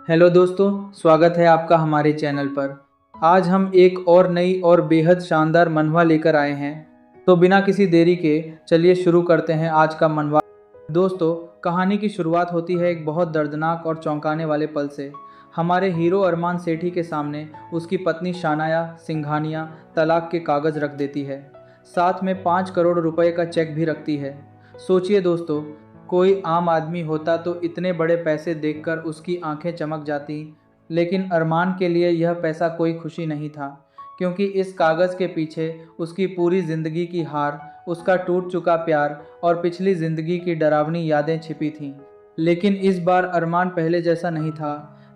Hello दोस्तों, स्वागत है आपका हमारे चैनल पर। आज हम एक और नई और बेहद शानदार मनवा लेकर आए हैं। तो बिना किसी देरी के चलिए शुरू करते हैं आज का मनवा। दोस्तों, कहानी की शुरुआत होती है एक बहुत दर्दनाक और चौंकाने वाले पल से। हमारे हीरो अरमान सेठी के सामने उसकी पत्नी शानाया सिंघानिया तलाक के कागज़ रख देती है। साथ में 5 करोड़ रुपए का चेक भी रखती है। सोचिए दोस्तों, कोई आम आदमी होता तो इतने बड़े पैसे देखकर उसकी आंखें चमक जाती, लेकिन अरमान के लिए यह पैसा कोई खुशी नहीं था, क्योंकि इस कागज़ के पीछे उसकी पूरी ज़िंदगी की हार, उसका टूट चुका प्यार और पिछली ज़िंदगी की डरावनी यादें छिपी थीं। लेकिन इस बार अरमान पहले जैसा नहीं था।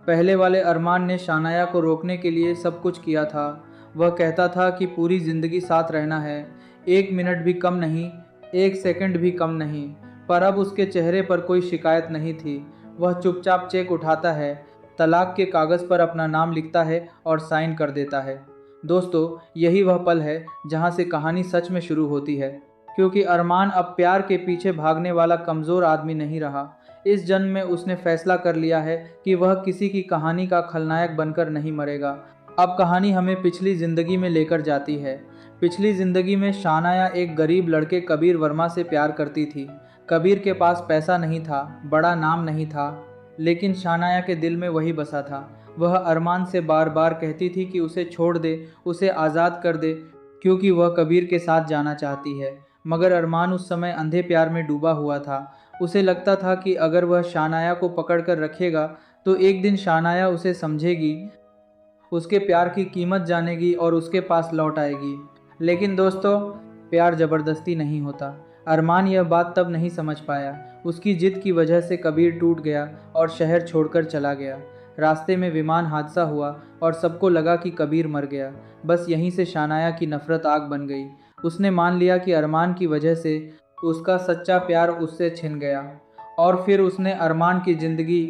पहले वाले अरमान ने शानाया को रोकने के लिए सब कुछ किया था। वह कहता था कि पूरी ज़िंदगी साथ रहना है, 1 मिनट भी कम नहीं, 1 सेकंड भी कम नहीं। पर अब उसके चेहरे पर कोई शिकायत नहीं थी। वह चुपचाप चेक उठाता है, तलाक के कागज़ पर अपना नाम लिखता है और साइन कर देता है। दोस्तों, यही वह पल है जहां से कहानी सच में शुरू होती है, क्योंकि अरमान अब प्यार के पीछे भागने वाला कमज़ोर आदमी नहीं रहा। इस जन्म में उसने फैसला कर लिया है कि वह किसी की कहानी का खलनायक बनकर नहीं मरेगा। अब कहानी हमें पिछली ज़िंदगी में लेकर जाती है। पिछली ज़िंदगी में शानाया एक गरीब लड़के कबीर वर्मा से प्यार करती थी। कबीर के पास पैसा नहीं था, बड़ा नाम नहीं था, लेकिन शानाया के दिल में वही बसा था। वह अरमान से बार बार कहती थी कि उसे छोड़ दे, उसे आज़ाद कर दे, क्योंकि वह कबीर के साथ जाना चाहती है। मगर अरमान उस समय अंधे प्यार में डूबा हुआ था। उसे लगता था कि अगर वह शानाया को पकड़ कर रखेगा तो एक दिन शानाया उसे समझेगी, उसके प्यार की कीमत जानेगी और उसके पास लौट आएगी। लेकिन दोस्तों, प्यार ज़बरदस्ती नहीं होता। अरमान यह बात तब नहीं समझ पाया। उसकी जिद की वजह से कबीर टूट गया और शहर छोड़कर चला गया। रास्ते में विमान हादसा हुआ और सबको लगा कि कबीर मर गया। बस यहीं से शानाया की नफ़रत आग बन गई। उसने मान लिया कि अरमान की वजह से उसका सच्चा प्यार उससे छिन गया, और फिर उसने अरमान की ज़िंदगी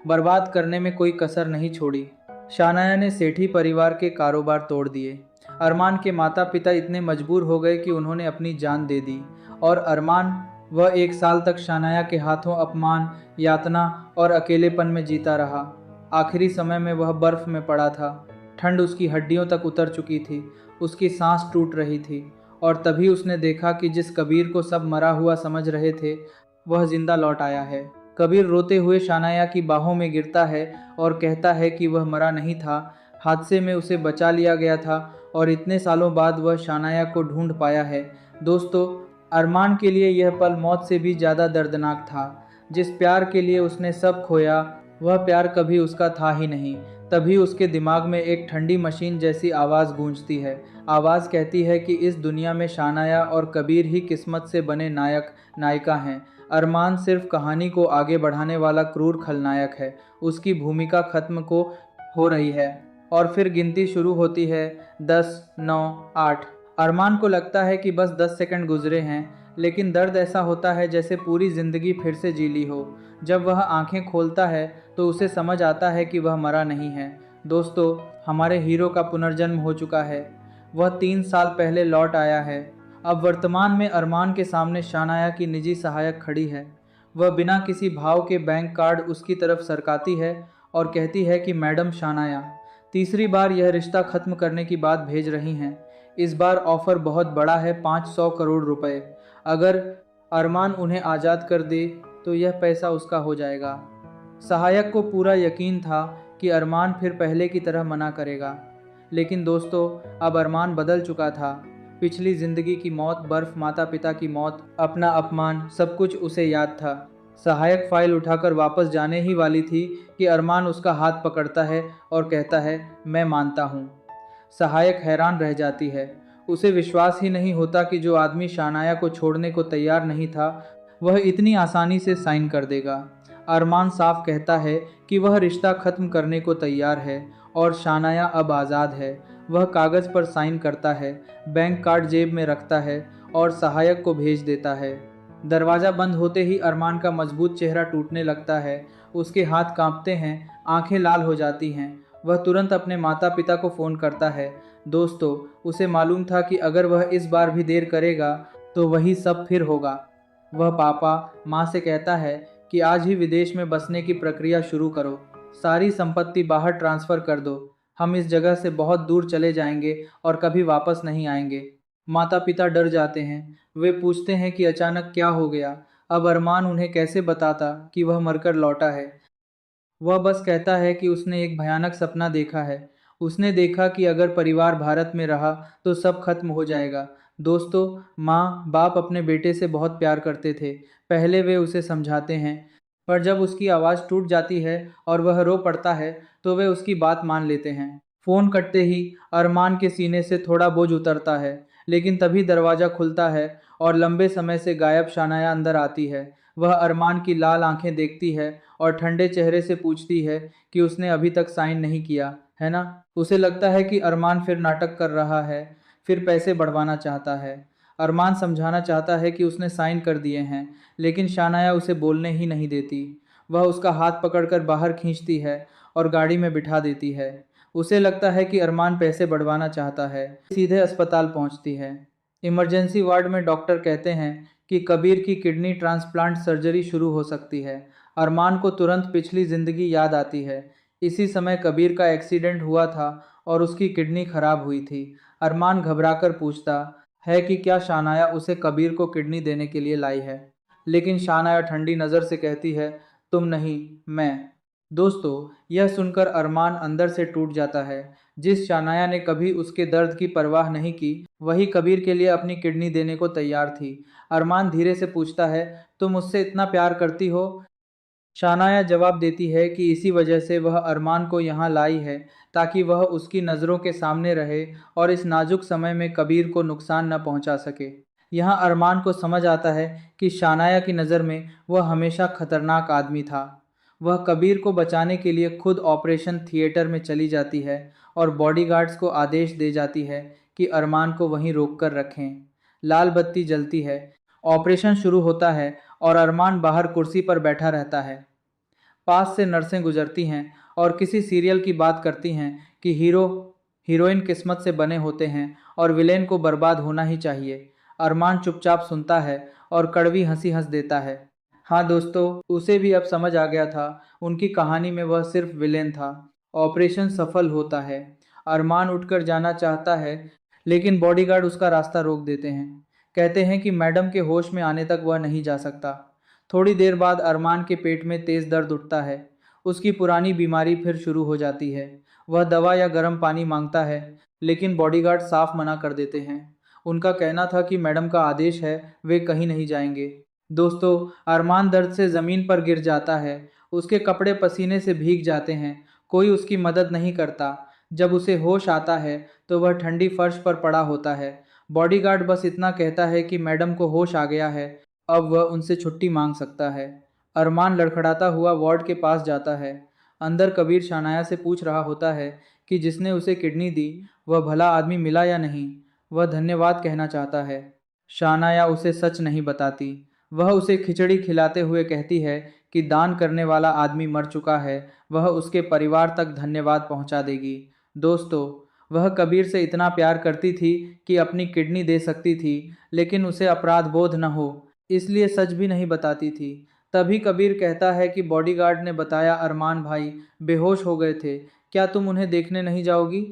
बर्बाद करने में कोई कसर नहीं छोड़ी। शानाया ने सेठी परिवार के कारोबार तोड़ दिए। अरमान के माता पिता इतने मजबूर हो गए कि उन्होंने अपनी जान दे दी, और अरमान वह 1 साल तक शानाया के हाथों अपमान, यातना और अकेलेपन में जीता रहा। आखिरी समय में वह बर्फ़ में पड़ा था। ठंड उसकी हड्डियों तक उतर चुकी थी, उसकी सांस टूट रही थी, और तभी उसने देखा कि जिस कबीर को सब मरा हुआ समझ रहे थे, वह जिंदा लौट आया है। कबीर रोते हुए शानाया की बाहों में गिरता है और कहता है कि वह मरा नहीं था, हादसे में उसे बचा लिया गया था और इतने सालों बाद वह शानाया को ढूंढ पाया है। दोस्तों, अरमान के लिए यह पल मौत से भी ज़्यादा दर्दनाक था। जिस प्यार के लिए उसने सब खोया, वह प्यार कभी उसका था ही नहीं। तभी उसके दिमाग में एक ठंडी मशीन जैसी आवाज़ गूंजती है। आवाज़ कहती है कि इस दुनिया में शानाया और कबीर ही किस्मत से बने नायक नायिका हैं। अरमान सिर्फ कहानी को आगे बढ़ाने वाला क्रूर खलनायक है। उसकी भूमिका खत्म को हो रही है और फिर गिनती शुरू होती है। 10, 9, 8। अरमान को लगता है कि बस 10 सेकंड गुजरे हैं, लेकिन दर्द ऐसा होता है जैसे पूरी ज़िंदगी फिर से जी ली हो। जब वह आंखें खोलता है तो उसे समझ आता है कि वह मरा नहीं है। दोस्तों, हमारे हीरो का पुनर्जन्म हो चुका है। वह 3 साल पहले लौट आया है। अब वर्तमान में अरमान के सामने शानाया की निजी सहायक खड़ी है। वह बिना किसी भाव के बैंक कार्ड उसकी तरफ सरकाती है और कहती है कि मैडम शानाया, तीसरी बार यह रिश्ता ख़त्म करने की बात भेज रही हैं। इस बार ऑफ़र बहुत बड़ा है, 500 करोड़ रुपए। अगर अरमान उन्हें आज़ाद कर दे तो यह पैसा उसका हो जाएगा। सहायक को पूरा यकीन था कि अरमान फिर पहले की तरह मना करेगा, लेकिन दोस्तों, अब अरमान बदल चुका था। पिछली ज़िंदगी की मौत, बर्फ़, माता पिता की मौत, अपना अपमान, सब कुछ उसे याद था। सहायक फ़ाइल उठाकर वापस जाने ही वाली थी कि अरमान उसका हाथ पकड़ता है और कहता है, मैं मानता हूँ। सहायक हैरान रह जाती है। उसे विश्वास ही नहीं होता कि जो आदमी शानाया को छोड़ने को तैयार नहीं था, वह इतनी आसानी से साइन कर देगा। अरमान साफ कहता है कि वह रिश्ता ख़त्म करने को तैयार है और शानाया अब आज़ाद है। वह कागज़ पर साइन करता है, बैंक कार्ड जेब में रखता है और सहायक को भेज देता है। दरवाज़ा बंद होते ही अरमान का मजबूत चेहरा टूटने लगता है। उसके हाथ कांपते हैं, आंखें लाल हो जाती हैं। वह तुरंत अपने माता पिता को फ़ोन करता है। दोस्तों, उसे मालूम था कि अगर वह इस बार भी देर करेगा तो वही सब फिर होगा। वह पापा माँ से कहता है कि आज ही विदेश में बसने की प्रक्रिया शुरू करो। सारी संपत्ति बाहर ट्रांसफ़र कर दो, हम इस जगह से बहुत दूर चले जाएंगे और कभी वापस नहीं आएंगे। माता पिता डर जाते हैं। वे पूछते हैं कि अचानक क्या हो गया। अब अरमान उन्हें कैसे बताता कि वह मरकर लौटा है। वह बस कहता है कि उसने एक भयानक सपना देखा है। उसने देखा कि अगर परिवार भारत में रहा तो सब खत्म हो जाएगा। दोस्तों, माँ बाप अपने बेटे से बहुत प्यार करते थे। पहले वे उसे समझाते हैं, पर जब उसकी आवाज़ टूट जाती है और वह रो पड़ता है तो वे उसकी बात मान लेते हैं। फ़ोन कटते ही अरमान के सीने से थोड़ा बोझ उतरता है, लेकिन तभी दरवाज़ा खुलता है और लंबे समय से गायब शानाया अंदर आती है। वह अरमान की लाल आंखें देखती है और ठंडे चेहरे से पूछती है कि उसने अभी तक साइन नहीं किया है ना। उसे लगता है कि अरमान फिर नाटक कर रहा है, फिर पैसे बढ़वाना चाहता है। अरमान समझाना चाहता है कि उसने साइन कर दिए हैं, लेकिन शानाया उसे बोलने ही नहीं देती। वह उसका हाथ पकड़कर बाहर खींचती है और गाड़ी में बिठा देती है। उसे लगता है कि अरमान पैसे बढ़वाना चाहता है। सीधे अस्पताल पहुंचती है। इमरजेंसी वार्ड में डॉक्टर कहते हैं कि कबीर की किडनी ट्रांसप्लांट सर्जरी शुरू हो सकती है। अरमान को तुरंत पिछली ज़िंदगी याद आती है। इसी समय कबीर का एक्सीडेंट हुआ था और उसकी किडनी खराब हुई थी। अरमान घबराकर पूछता है कि क्या शानाया उसे कबीर को किडनी देने के लिए लाई है, लेकिन शानाया ठंडी नज़र से कहती है, तुम नहीं, मैं। दोस्तों, यह सुनकर अरमान अंदर से टूट जाता है। जिस शानाया ने कभी उसके दर्द की परवाह नहीं की, वही कबीर के लिए अपनी किडनी देने को तैयार थी। अरमान धीरे से पूछता है, तुम मुझसे इतना प्यार करती हो? शानाया जवाब देती है कि इसी वजह से वह अरमान को यहाँ लाई है, ताकि वह उसकी नज़रों के सामने रहे और इस नाजुक समय में कबीर को नुकसान न पहुँचा सके। यहाँ अरमान को समझ आता है कि शानाया की नज़र में वह हमेशा खतरनाक आदमी था। वह कबीर को बचाने के लिए खुद ऑपरेशन थिएटर में चली जाती है और बॉडीगार्ड्स को आदेश दे जाती है कि अरमान को वहीं रोक कर रखें। लाल बत्ती जलती है, ऑपरेशन शुरू होता है और अरमान बाहर कुर्सी पर बैठा रहता है। पास से नर्सें गुजरती हैं और किसी सीरियल की बात करती हैं कि हीरो हीरोइन किस्मत से बने होते हैं और विलेन को बर्बाद होना ही चाहिए। अरमान चुपचाप सुनता है और कड़वी हंसी हंस देता है। हाँ दोस्तों, उसे भी अब समझ आ गया था, उनकी कहानी में वह सिर्फ विलेन था। ऑपरेशन सफल होता है। अरमान उठकर जाना चाहता है, लेकिन बॉडीगार्ड उसका रास्ता रोक देते हैं। कहते हैं कि मैडम के होश में आने तक वह नहीं जा सकता। थोड़ी देर बाद अरमान के पेट में तेज़ दर्द उठता है। उसकी पुरानी बीमारी फिर शुरू हो जाती है। वह दवा या गर्म पानी मांगता है, लेकिन बॉडीगार्ड साफ मना कर देते हैं। उनका कहना था कि मैडम का आदेश है, वे कहीं नहीं जाएंगे। दोस्तों, अरमान दर्द से ज़मीन पर गिर जाता है। उसके कपड़े पसीने से भीग जाते हैं। कोई उसकी मदद नहीं करता। जब उसे होश आता है तो वह ठंडी फर्श पर पड़ा होता है। बॉडीगार्ड बस इतना कहता है कि मैडम को होश आ गया है, अब वह उनसे छुट्टी मांग सकता है। अरमान लड़खड़ाता हुआ वार्ड के पास जाता है। अंदर कबीर शानाया से पूछ रहा होता है कि जिसने उसे किडनी दी, वह भला आदमी मिला या नहीं। वह धन्यवाद कहना चाहता है। शानाया उसे सच नहीं बताती। वह उसे खिचड़ी खिलाते हुए कहती है कि दान करने वाला आदमी मर चुका है, वह उसके परिवार तक धन्यवाद पहुंचा देगी। दोस्तों, वह कबीर से इतना प्यार करती थी कि अपनी किडनी दे सकती थी, लेकिन उसे अपराध बोध न हो, इसलिए सच भी नहीं बताती थी। तभी कबीर कहता है कि बॉडीगार्ड ने बताया अरमान भाई बेहोश हो गए थे, क्या तुम उन्हें देखने नहीं जाओगी?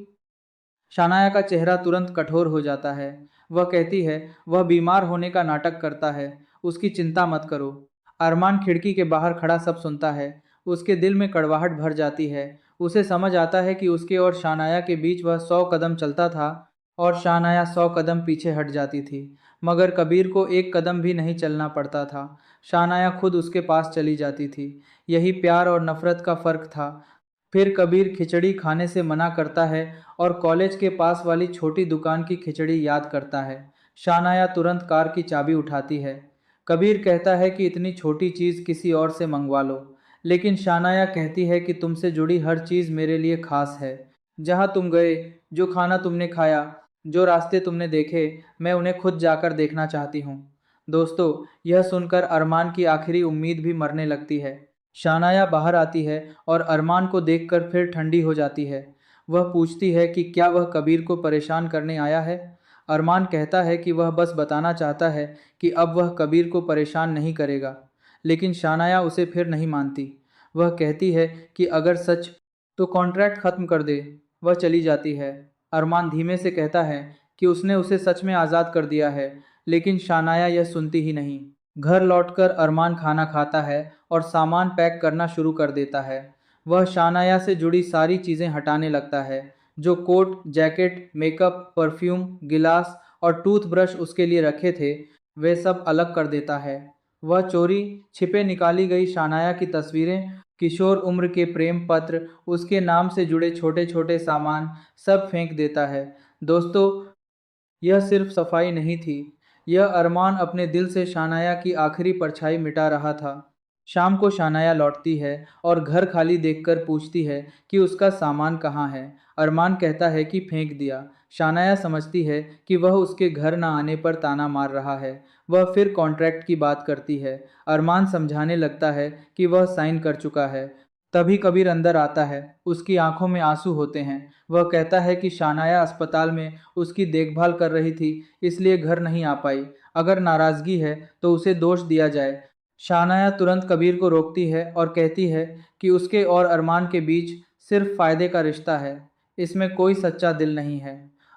शानाया का चेहरा तुरंत कठोर हो जाता है। वह कहती है, वह बीमार होने का नाटक करता है, उसकी चिंता मत करो। अरमान खिड़की के बाहर खड़ा सब सुनता है। उसके दिल में कड़वाहट भर जाती है। उसे समझ आता है कि उसके और शानाया के बीच वह 100 कदम चलता था और शानाया 100 कदम पीछे हट जाती थी, मगर कबीर को एक कदम भी नहीं चलना पड़ता था। शानाया खुद उसके पास चली जाती थी। यही प्यार और नफरत का फर्क था। फिर कबीर खिचड़ी खाने से मना करता है और कॉलेज के पास वाली छोटी दुकान की खिचड़ी याद करता है। शानाया तुरंत कार की चाबी उठाती है। कबीर कहता है कि इतनी छोटी चीज़ किसी और से मंगवा लो, लेकिन शानाया कहती है कि तुमसे जुड़ी हर चीज़ मेरे लिए खास है। जहाँ तुम गए, जो खाना तुमने खाया, जो रास्ते तुमने देखे, मैं उन्हें खुद जाकर देखना चाहती हूँ। दोस्तों, यह सुनकर अरमान की आखिरी उम्मीद भी मरने लगती है। शानाया बाहर आती है और अरमान को देखकर फिर ठंडी हो जाती है। वह पूछती है कि क्या वह कबीर को परेशान करने आया है। अरमान कहता है कि वह बस बताना चाहता है कि अब वह कबीर को परेशान नहीं करेगा, लेकिन शानाया उसे फिर नहीं मानती। वह कहती है कि अगर सच तो कॉन्ट्रैक्ट खत्म कर दे। वह चली जाती है। अरमान धीमे से कहता है कि उसने उसे सच में आज़ाद कर दिया है, लेकिन शानाया यह सुनती ही नहीं। घर लौटकर अरमान खाना खाता है और सामान पैक करना शुरू कर देता है। वह शानाया से जुड़ी सारी चीज़ें हटाने लगता है, जो कोट, जैकेट, मेकअप, परफ्यूम, गिलास और टूथब्रश उसके लिए रखे थे, वे सब अलग कर देता है। वह चोरी छिपे निकाली गई शानाया की तस्वीरें, किशोर उम्र के प्रेम पत्र, उसके नाम से जुड़े छोटे छोटे सामान सब फेंक देता है। दोस्तों, यह सिर्फ सफाई नहीं थी, यह अरमान अपने दिल से शानाया की आखिरी परछाई मिटा रहा था। शाम को शानाया लौटती है और घर खाली देखकर पूछती है कि उसका सामान कहाँ है। अरमान कहता है कि फेंक दिया। शानाया समझती है कि वह उसके घर न आने पर ताना मार रहा है। वह फिर कॉन्ट्रैक्ट की बात करती है। अरमान समझाने लगता है कि वह साइन कर चुका है। तभी कबीर अंदर आता है। उसकी आंखों में आंसू होते हैं। वह कहता है कि शानाया अस्पताल में उसकी देखभाल कर रही थी, इसलिए घर नहीं आ पाई। अगर नाराजगी है तो उसे दोष दिया जाए। शानाया तुरंत कबीर को रोकती है और कहती है कि उसके और अरमान के बीच सिर्फ फायदे का रिश्ता है, इसमें कोई सच्चा दिल नहीं है।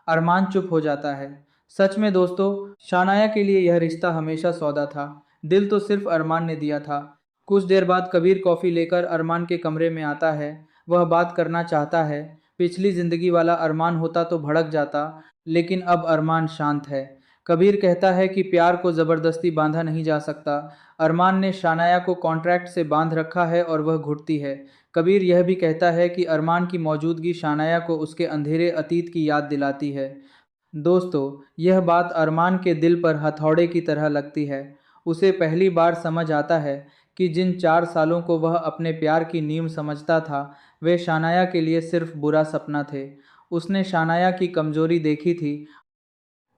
अरमान चुप हो जाता है। सच में दोस्तों, शानाया के लिए यह रिश्ता हमेशा सौदा था। दिल तो सिर्फ अरमान ने दिया था। कुछ देर बाद कबीर कॉफ़ी लेकर अरमान के कमरे में आता है। वह बात करना चाहता है। पिछली जिंदगी वाला अरमान होता तो भड़क जाता, लेकिन अब अरमान शांत है। कबीर कहता है कि प्यार को ज़बरदस्ती बांधा नहीं जा सकता। अरमान ने शानाया को कॉन्ट्रैक्ट से बांध रखा है और वह घुटती है। कबीर यह भी कहता है कि अरमान की मौजूदगी शानाया को उसके अंधेरे अतीत की याद दिलाती है। दोस्तों, यह बात अरमान के दिल पर हथौड़े की तरह लगती है। उसे पहली बार समझ आता है कि जिन 4 सालों को वह अपने प्यार की नींव समझता था, वे शानाया के लिए सिर्फ बुरा सपना थे। उसने शानाया की कमजोरी देखी थी,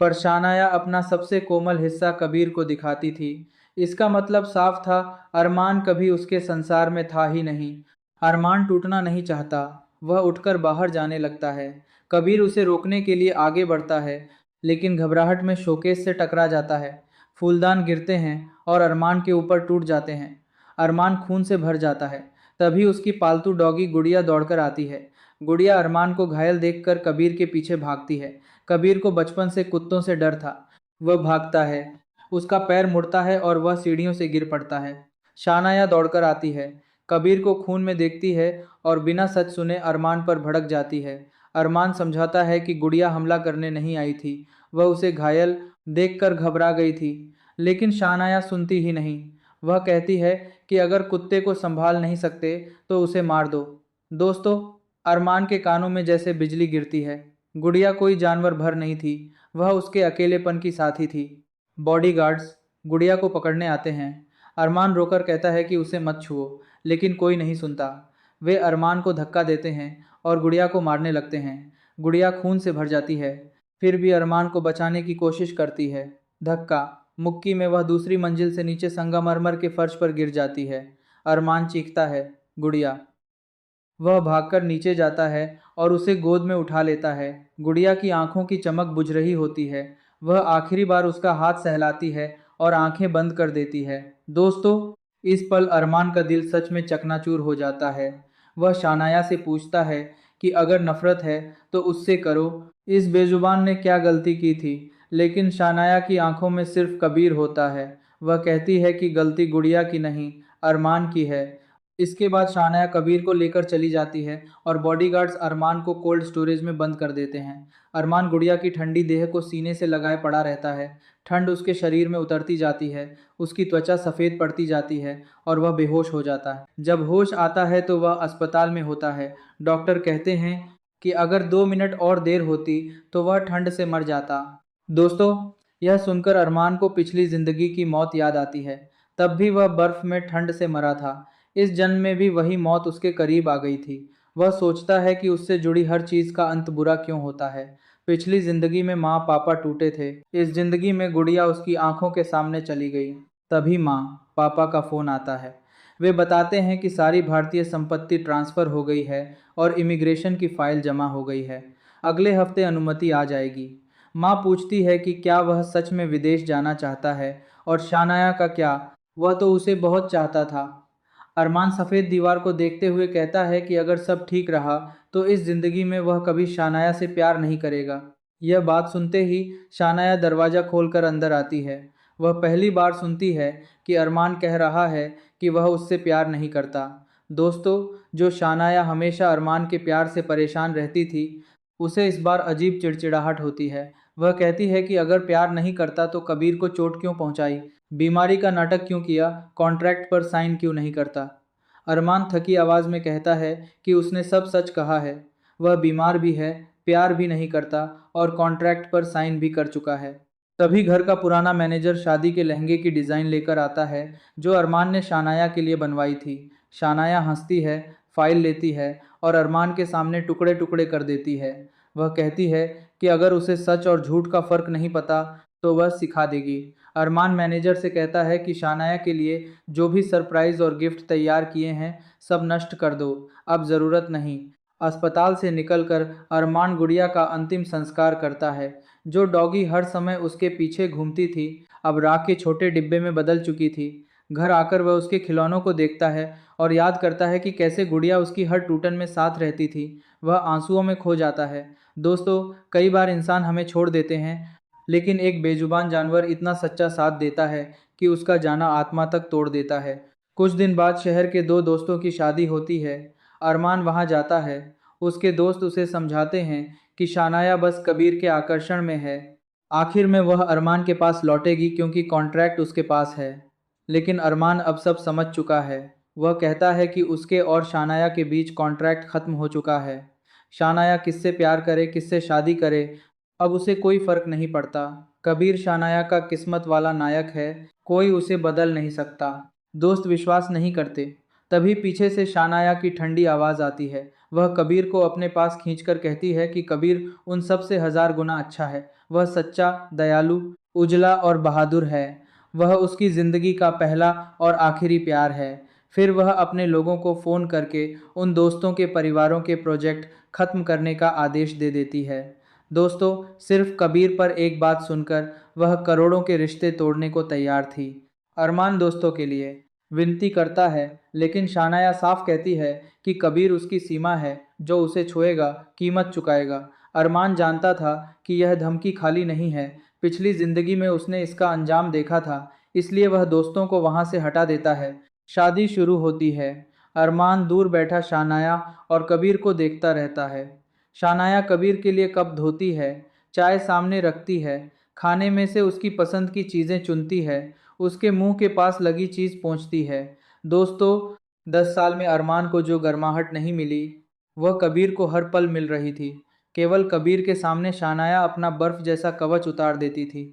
पर शानाया अपना सबसे कोमल हिस्सा कबीर को दिखाती थी। इसका मतलब साफ था, अरमान कभी उसके संसार में था ही नहीं। अरमान टूटना नहीं चाहता। वह उठकर बाहर जाने लगता है। कबीर उसे रोकने के लिए आगे बढ़ता है, लेकिन घबराहट में शोकेस से टकरा जाता है। फूलदान गिरते हैं और अरमान के ऊपर टूट जाते हैं। अरमान खून से भर जाता है। तभी उसकी पालतू डॉगी गुड़िया दौड़कर आती है। गुड़िया अरमान को घायल देखकर कबीर के पीछे भागती है। कबीर को बचपन से कुत्तों से डर था। वह भागता है, उसका पैर मुड़ता है और वह सीढ़ियों से गिर पड़ता है। शानाया दौड़कर आती है, कबीर को खून में देखती है और बिना सच सुने अरमान पर भड़क जाती है। अरमान समझाता है कि गुड़िया हमला करने नहीं आई थी, वह उसे घायल देखकर घबरा गई थी। लेकिन शानाया सुनती ही नहीं। वह कहती है कि अगर कुत्ते को संभाल नहीं सकते तो उसे मार दो। दोस्तों, अरमान के कानों में जैसे बिजली गिरती है। गुड़िया कोई जानवर भर नहीं थी, वह उसके अकेलेपन की साथी थी। बॉडीगार्ड्स गुड़िया को पकड़ने आते हैं। अरमान रोकर कहता है कि उसे मत छुओ, लेकिन कोई नहीं सुनता। वे अरमान को धक्का देते हैं और गुड़िया को मारने लगते हैं। गुड़िया खून से भर जाती है, फिर भी अरमान को बचाने की कोशिश करती है। धक्का मुक्की में वह दूसरी मंजिल से नीचे संगमरमर के फर्श पर गिर जाती है। अरमान चीखता है, गुड़िया। वह भागकर नीचे जाता है और उसे गोद में उठा लेता है। गुड़िया की आंखों की चमक बुझ रही होती है। वह आखिरी बार उसका हाथ सहलाती है और आंखें बंद कर देती है। दोस्तों, इस पल अरमान का दिल सच में चकनाचूर हो जाता है। वह शानाया से पूछता है कि अगर नफरत है तो उससे करो, इस बेजुबान ने क्या गलती की थी। लेकिन शानाया की आंखों में सिर्फ कबीर होता है। वह कहती है कि गलती गुड़िया की नहीं, अरमान की है। इसके बाद शानाया कबीर को लेकर चली जाती है और बॉडीगार्ड्स अरमान को कोल्ड स्टोरेज में बंद कर देते हैं। अरमान गुड़िया की ठंडी देह को सीने से लगाए पड़ा रहता है। ठंड उसके शरीर में उतरती जाती है, उसकी त्वचा सफ़ेद पड़ती जाती है और वह बेहोश हो जाता है। जब होश आता है तो वह अस्पताल में होता है। डॉक्टर कहते हैं कि अगर 2 मिनट और देर होती तो वह ठंड से मर जाता। दोस्तों, यह सुनकर अरमान को पिछली जिंदगी की मौत याद आती है। तब भी वह बर्फ में ठंड से मरा था। इस जन्म में भी वही मौत उसके करीब आ गई थी। वह सोचता है कि उससे जुड़ी हर चीज़ का अंत बुरा क्यों होता है। पिछली जिंदगी में माँ पापा टूटे थे, इस जिंदगी में गुड़िया उसकी आंखों के सामने चली गई। तभी माँ पापा का फ़ोन आता है। वे बताते हैं कि सारी भारतीय संपत्ति ट्रांसफ़र हो गई है और इमिग्रेशन की फ़ाइल जमा हो गई है। अगले हफ्ते अनुमति आ जाएगी। माँ पूछती है कि क्या वह सच में विदेश जाना चाहता है, और शानाया का क्या, वह तो उसे बहुत चाहता था। अरमान सफ़ेद दीवार को देखते हुए कहता है कि अगर सब ठीक रहा तो इस जिंदगी में वह कभी शानाया से प्यार नहीं करेगा। यह बात सुनते ही शानाया दरवाज़ा खोलकर अंदर आती है। वह पहली बार सुनती है कि अरमान कह रहा है कि वह उससे प्यार नहीं करता। दोस्तों, जो शानाया हमेशा अरमान के प्यार से परेशान रहती थी, उसे इस बार अजीब चिड़चिड़ाहट होती है। वह कहती है कि अगर प्यार नहीं करता तो कबीर को चोट क्यों पहुंचाई, बीमारी का नाटक क्यों किया, कॉन्ट्रैक्ट पर साइन क्यों नहीं करता। अरमान थकी आवाज़ में कहता है कि उसने सब सच कहा है। वह बीमार भी है, प्यार भी नहीं करता और कॉन्ट्रैक्ट पर साइन भी कर चुका है। तभी घर का पुराना मैनेजर शादी के लहंगे की डिज़ाइन लेकर आता है जो अरमान ने शानाया के लिए बनवाई थी। शानाया हंसती है, फाइल लेती है और अरमान के सामने टुकड़े टुकड़े कर देती है। वह कहती है कि अगर उसे सच और झूठ का फ़र्क नहीं पता तो वह सिखा देगी। अरमान मैनेजर से कहता है कि शानाया के लिए जो भी सरप्राइज़ और गिफ्ट तैयार किए हैं सब नष्ट कर दो, अब ज़रूरत नहीं। अस्पताल से निकलकर अरमान गुड़िया का अंतिम संस्कार करता है। जो डॉगी हर समय उसके पीछे घूमती थी अब राख के छोटे डिब्बे में बदल चुकी थी। घर आकर वह उसके खिलौनों को देखता है और याद करता है कि कैसे गुड़िया उसकी हर टूटन में साथ रहती थी। वह आंसुओं में खो जाता है। दोस्तों, कई बार इंसान हमें छोड़ देते हैं, लेकिन एक बेजुबान जानवर इतना सच्चा साथ देता है कि उसका जाना आत्मा तक तोड़ देता है। कुछ दिन बाद शहर के दो दोस्तों की शादी होती है। अरमान वहां जाता है। उसके दोस्त उसे समझाते हैं कि शानाया बस कबीर के आकर्षण में है। आखिर में वह अरमान के पास लौटेगी क्योंकि कॉन्ट्रैक्ट उसके पास है। लेकिन अरमान अब सब समझ चुका है। वह कहता है कि उसके और शानाया के बीच कॉन्ट्रैक्ट खत्म हो चुका है। शानाया किससे प्यार करे, किससे शादी करे, अब उसे कोई फर्क नहीं पड़ता। कबीर शानाया का किस्मत वाला नायक है, कोई उसे बदल नहीं सकता। दोस्त विश्वास नहीं करते। तभी पीछे से शानाया की ठंडी आवाज़ आती है। वह कबीर को अपने पास खींचकर कहती है कि कबीर उन सब से 1000 गुना अच्छा है। वह सच्चा, दयालु, उजला और बहादुर है। वह उसकी ज़िंदगी का पहला और आखिरी प्यार है। फिर वह अपने लोगों को फ़ोन करके उन दोस्तों के परिवारों के प्रोजेक्ट ख़त्म करने का आदेश दे देती है। दोस्तों, सिर्फ कबीर पर एक बात सुनकर वह करोड़ों के रिश्ते तोड़ने को तैयार थी। अरमान दोस्तों के लिए विनती करता है, लेकिन शानाया साफ कहती है कि कबीर उसकी सीमा है, जो उसे छुएगा कीमत चुकाएगा। अरमान जानता था कि यह धमकी खाली नहीं है। पिछली जिंदगी में उसने इसका अंजाम देखा था, इसलिए वह दोस्तों को वहां से हटा देता है। शादी शुरू होती है। अरमान दूर बैठा शानाया और कबीर को देखता रहता है। शानाया कबीर के लिए कप धोती है, चाय सामने रखती है, खाने में से उसकी पसंद की चीज़ें चुनती है, उसके मुंह के पास लगी चीज़ पहुंचती है। दोस्तों, 10 साल में अरमान को जो गर्माहट नहीं मिली, वह कबीर को हर पल मिल रही थी। केवल कबीर के सामने शानाया अपना बर्फ जैसा कवच उतार देती थी।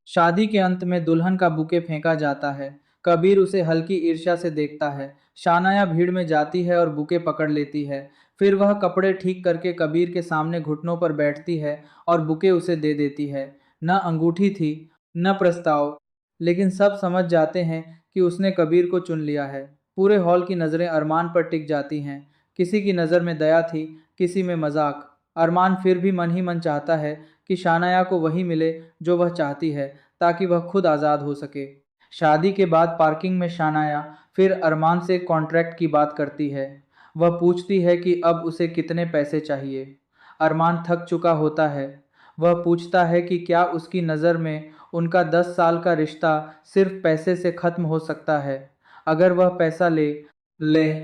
शादी के अंत में दुल्हन का बुके फेंका जाता है। कबीर उसे हल्की ईर्ष्या से देखता है। शानाया भीड़ में जाती है और बुके पकड़ लेती है। फिर वह कपड़े ठीक करके कबीर के सामने घुटनों पर बैठती है और बुके उसे दे देती है। न अंगूठी थी, न प्रस्ताव, लेकिन सब समझ जाते हैं कि उसने कबीर को चुन लिया है। पूरे हॉल की नज़रें अरमान पर टिक जाती हैं। किसी की नज़र में दया थी, किसी में मजाक। अरमान फिर भी मन ही मन चाहता है कि शानाया को वही मिले जो वह चाहती है, ताकि वह खुद आज़ाद हो सके। शादी के बाद पार्किंग में शानाया फिर अरमान से कॉन्ट्रैक्ट की बात करती है। वह पूछती है कि अब उसे कितने पैसे चाहिए। अरमान थक चुका होता है। वह पूछता है कि क्या उसकी नज़र में उनका 10 साल का रिश्ता सिर्फ पैसे से ख़त्म हो सकता है। अगर वह पैसा ले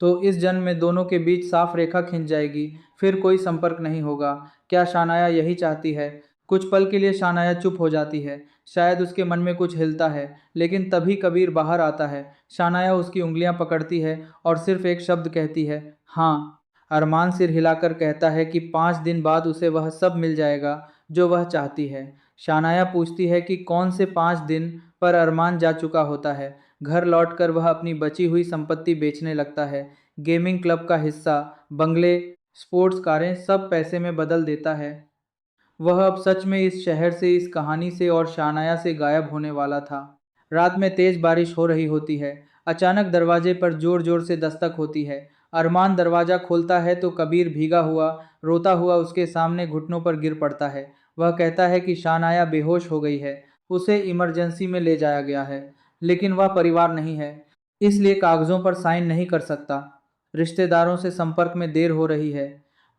तो इस जन्म में दोनों के बीच साफ रेखा खिंच जाएगी, फिर कोई संपर्क नहीं होगा। क्या शानाया यही चाहती है? कुछ पल के लिए शानाया चुप हो जाती है। शायद उसके मन में कुछ हिलता है, लेकिन तभी कबीर बाहर आता है। शानाया उसकी उंगलियां पकड़ती है और सिर्फ एक शब्द कहती है, हाँ। अरमान सिर हिलाकर कहता है कि 5 दिन बाद उसे वह सब मिल जाएगा जो वह चाहती है। शानाया पूछती है कि कौन से 5 दिन, पर अरमान जा चुका होता है। घर लौटकर वह अपनी बची हुई संपत्ति बेचने लगता है। गेमिंग क्लब का हिस्सा, बंगले, स्पोर्ट्स कारें, सब पैसे में बदल देता है। वह अब सच में इस शहर से, इस कहानी से और शानाया से गायब होने वाला था। रात में तेज बारिश हो रही होती है। अचानक दरवाजे पर जोर जोर से दस्तक होती है। अरमान दरवाज़ा खोलता है तो कबीर भीगा हुआ, रोता हुआ उसके सामने घुटनों पर गिर पड़ता है। वह कहता है कि शानाया बेहोश हो गई है, उसे इमरजेंसी में ले जाया गया है। लेकिन वह परिवार नहीं है। इसलिए कागजों पर साइन नहीं कर सकता। रिश्तेदारों से संपर्क में देर हो रही है।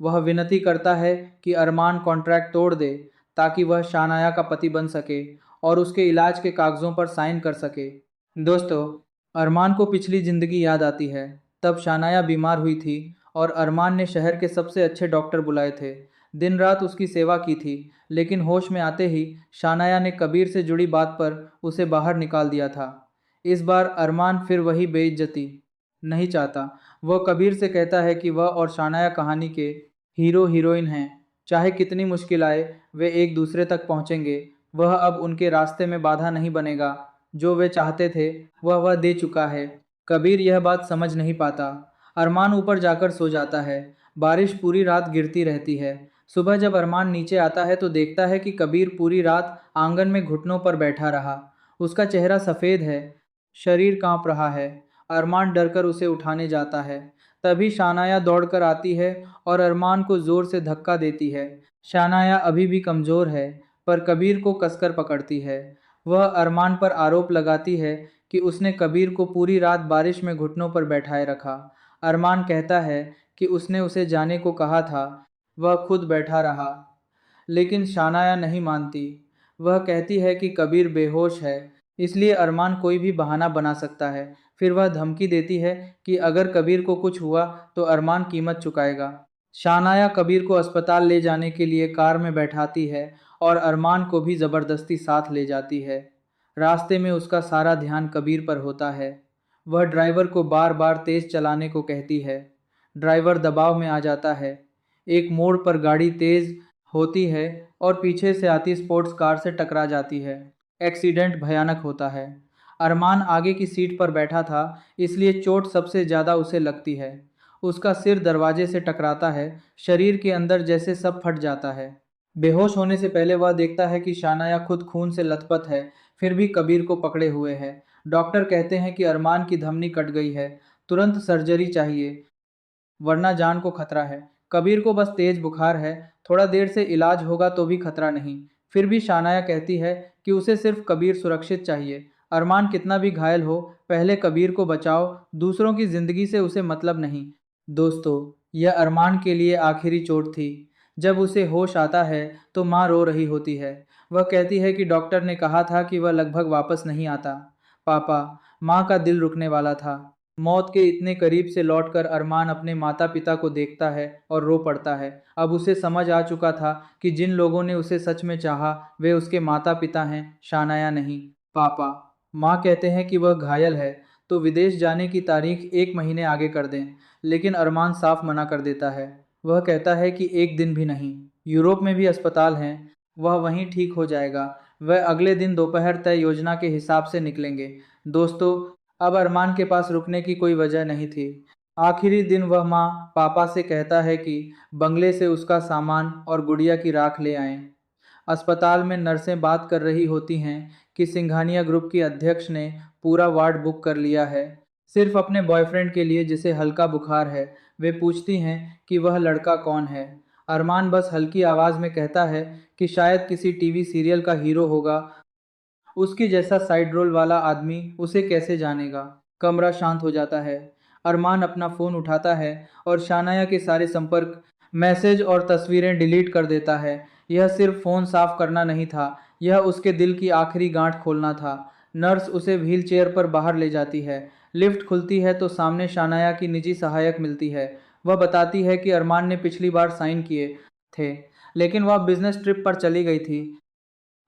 वह विनती करता है कि अरमान कॉन्ट्रैक्ट तोड़ दे ताकि वह शानाया का पति बन सके और उसके इलाज के कागजों पर साइन कर सके। दोस्तों, अरमान को पिछली जिंदगी याद आती है। तब शानाया बीमार हुई थी और अरमान ने शहर के सबसे अच्छे डॉक्टर बुलाए थे। दिन रात उसकी सेवा की थी, लेकिन होश में आते ही शानाया ने कबीर से जुड़ी बात पर उसे बाहर निकाल दिया था। इस बार अरमान फिर वही बेइज्जती नहीं चाहता। वह कबीर से कहता है कि वह और शानाया कहानी के हीरो हीरोइन हैं। चाहे कितनी मुश्किल आए, वे एक दूसरे तक पहुंचेंगे। वह अब उनके रास्ते में बाधा नहीं बनेगा। जो वे चाहते थे वह दे चुका है। कबीर यह बात समझ नहीं पाता। अरमान ऊपर जाकर सो जाता है। बारिश पूरी रात गिरती रहती है। सुबह जब अरमान नीचे आता है तो देखता है कि कबीर पूरी रात आंगन में घुटनों पर बैठा रहा। उसका चेहरा सफ़ेद है, शरीर कांप रहा है। अरमान डरकर उसे उठाने जाता है। तभी शानाया दौड़कर आती है और अरमान को जोर से धक्का देती है। शानाया अभी भी कमज़ोर है, पर कबीर को कसकर पकड़ती है। वह अरमान पर आरोप लगाती है कि उसने कबीर को पूरी रात बारिश में घुटनों पर बैठाए रखा। अरमान कहता है कि उसने उसे जाने को कहा था, वह खुद बैठा रहा। लेकिन शानाया नहीं मानती। वह कहती है कि कबीर बेहोश है, इसलिए अरमान कोई भी बहाना बना सकता है। फिर वह धमकी देती है कि अगर कबीर को कुछ हुआ तो अरमान कीमत चुकाएगा। शानाया कबीर को अस्पताल ले जाने के लिए कार में बैठाती है और अरमान को भी ज़बरदस्ती साथ ले जाती है। रास्ते में उसका सारा ध्यान कबीर पर होता है। वह ड्राइवर को बार बार तेज़ चलाने को कहती है। ड्राइवर दबाव में आ जाता है। एक मोड़ पर गाड़ी तेज़ होती है और पीछे से आती स्पोर्ट्स कार से टकरा जाती है। एक्सीडेंट भयानक होता है। अरमान आगे की सीट पर बैठा था, इसलिए चोट सबसे ज़्यादा उसे लगती है। उसका सिर दरवाजे से टकराता है। शरीर के अंदर जैसे सब फट जाता है। बेहोश होने से पहले वह देखता है कि शानाया खुद खून से लथपथ है, फिर भी कबीर को पकड़े हुए है। डॉक्टर कहते हैं कि अरमान की धमनी कट गई है, तुरंत सर्जरी चाहिए, वरना जान को खतरा है। कबीर को बस तेज बुखार है, थोड़ा देर से इलाज होगा तो भी खतरा नहीं। फिर भी शानाया कहती है कि उसे सिर्फ कबीर सुरक्षित चाहिए। अरमान कितना भी घायल हो, पहले कबीर को बचाओ, दूसरों की जिंदगी से उसे मतलब नहीं। दोस्तों, यह अरमान के लिए आखिरी चोट थी। जब उसे होश आता है तो माँ रो रही होती है। वह कहती है कि डॉक्टर ने कहा था कि वह लगभग वापस नहीं आता। पापा, माँ का दिल रुकने वाला था। मौत के इतने करीब से लौटकर अरमान अपने माता पिता को देखता है और रो पड़ता है। अब उसे समझ आ चुका था कि जिन लोगों ने उसे सच में चाहा वे उसके माता पिता हैं, शानाया नहीं। पापा, माँ कहते हैं कि वह घायल है तो विदेश जाने की तारीख 1 महीने आगे कर दें, लेकिन अरमान साफ मना कर देता है। वह कहता है कि एक दिन भी नहीं। यूरोप में भी अस्पताल हैं, वह वहीं ठीक हो जाएगा। वह अगले दिन दोपहर तय योजना के हिसाब से निकलेंगे। दोस्तों, अब अरमान के पास रुकने की कोई वजह नहीं थी। आखिरी दिन वह माँ पापा से कहता है कि बंगले से उसका सामान और गुड़िया की राख ले आएं। अस्पताल में नर्सें बात कर रही होती हैं कि सिंघानिया ग्रुप की अध्यक्ष ने पूरा वार्ड बुक कर लिया है, सिर्फ अपने बॉयफ्रेंड के लिए जिसे हल्का बुखार है। वे पूछती हैं कि वह लड़का कौन है। अरमान बस हल्की आवाज़ में कहता है कि शायद किसी टीवी सीरियल का हीरो होगा। उसके जैसा साइड रोल वाला आदमी उसे कैसे जानेगा। कमरा शांत हो जाता है। अरमान अपना फ़ोन उठाता है और शानाया के सारे संपर्क, मैसेज और तस्वीरें डिलीट कर देता है। यह सिर्फ फ़ोन साफ करना नहीं था, यह उसके दिल की आखिरी गांठ खोलना था। नर्स उसे व्हील चेयर पर बाहर ले जाती है। लिफ्ट खुलती है तो सामने शानाया की निजी सहायक मिलती है। वह बताती है कि अरमान ने पिछली बार साइन किए थे, लेकिन वह बिजनेस ट्रिप पर चली गई थी,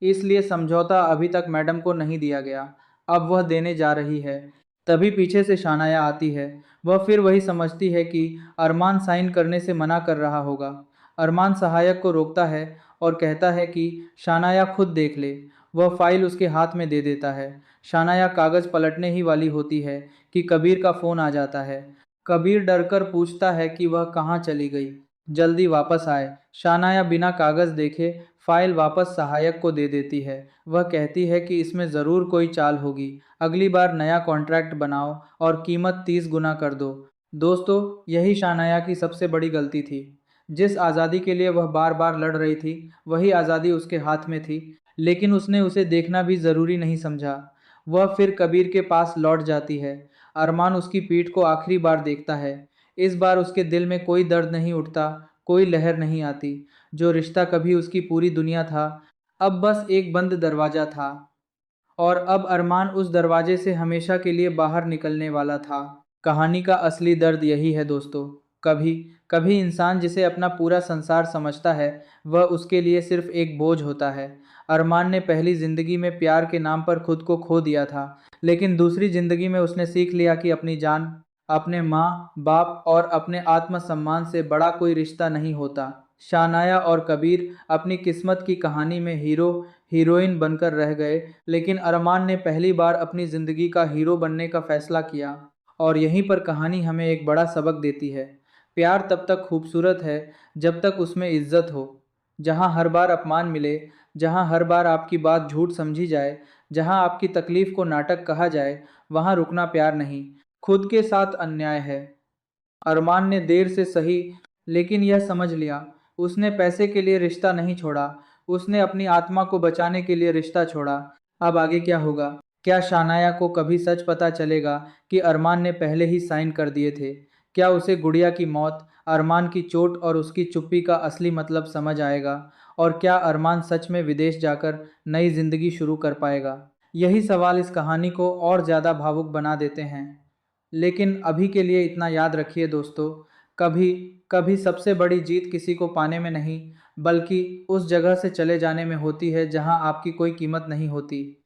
इसलिए समझौता अभी तक मैडम को नहीं दिया गया। अब वह देने जा रही है। तभी पीछे से शानाया आती है। वह फिर वही समझती है कि अरमान साइन करने से मना कर रहा होगा। अरमान सहायक को रोकता है और कहता है कि शानाया खुद देख ले। वह फाइल उसके हाथ में दे देता है। शानाया कागज़ पलटने ही वाली होती है कि कबीर का फ़ोन आ जाता है। कबीर डरकर पूछता है कि वह कहाँ चली गई, जल्दी वापस आए। शानाया बिना कागज़ देखे फाइल वापस सहायक को दे देती है। वह कहती है कि इसमें ज़रूर कोई चाल होगी, अगली बार नया कॉन्ट्रैक्ट बनाओ और कीमत 30 गुना कर दो। दोस्तों, यही शानाया की सबसे बड़ी गलती थी। जिस आज़ादी के लिए वह बार बार लड़ रही थी, वही आज़ादी उसके हाथ में थी, लेकिन उसने उसे देखना भी ज़रूरी नहीं समझा। वह फिर कबीर के पास लौट जाती है। अरमान उसकी पीठ को आखिरी बार देखता है। इस बार उसके दिल में कोई दर्द नहीं उठता, कोई लहर नहीं आती। जो रिश्ता कभी उसकी पूरी दुनिया था, अब बस एक बंद दरवाजा था। और अब अरमान उस दरवाजे से हमेशा के लिए बाहर निकलने वाला था। कहानी का असली दर्द यही है दोस्तों। कभी कभी इंसान जिसे अपना पूरा संसार समझता है, वह उसके लिए सिर्फ एक बोझ होता है। अरमान ने पहली जिंदगी में प्यार के नाम पर खुद को खो दिया था, लेकिन दूसरी जिंदगी में उसने सीख लिया कि अपनी जान, अपने माँ बाप और अपने आत्मसम्मान से बड़ा कोई रिश्ता नहीं होता। शानाया और कबीर अपनी किस्मत की कहानी में हीरो हीरोइन बनकर रह गए, लेकिन अरमान ने पहली बार अपनी जिंदगी का हीरो बनने का फैसला किया। और यहीं पर कहानी हमें एक बड़ा सबक देती है। प्यार तब तक खूबसूरत है जब तक उसमें इज्जत हो। जहाँ हर बार अपमान मिले, जहाँ हर बार आपकी बात झूठ समझी जाए, जहाँ आपकी तकलीफ को नाटक कहा जाए, वहाँ रुकना प्यार नहीं, खुद के साथ अन्याय है। अरमान ने देर से सही, लेकिन यह समझ लिया। उसने पैसे के लिए रिश्ता नहीं छोड़ा, उसने अपनी आत्मा को बचाने के लिए रिश्ता छोड़ा। अब आगे क्या होगा? क्या शानाया को कभी सच पता चलेगा कि अरमान ने पहले ही साइन कर दिए थे? क्या उसे गुड़िया की मौत, अरमान की चोट और उसकी चुप्पी का असली मतलब समझ आएगा? और क्या अरमान सच में विदेश जाकर नई जिंदगी शुरू कर पाएगा? यही सवाल इस कहानी को और ज़्यादा भावुक बना देते हैं। लेकिन अभी के लिए इतना याद रखिए दोस्तों, कभी कभी सबसे बड़ी जीत किसी को पाने में नहीं, बल्कि उस जगह से चले जाने में होती है जहां आपकी कोई कीमत नहीं होती।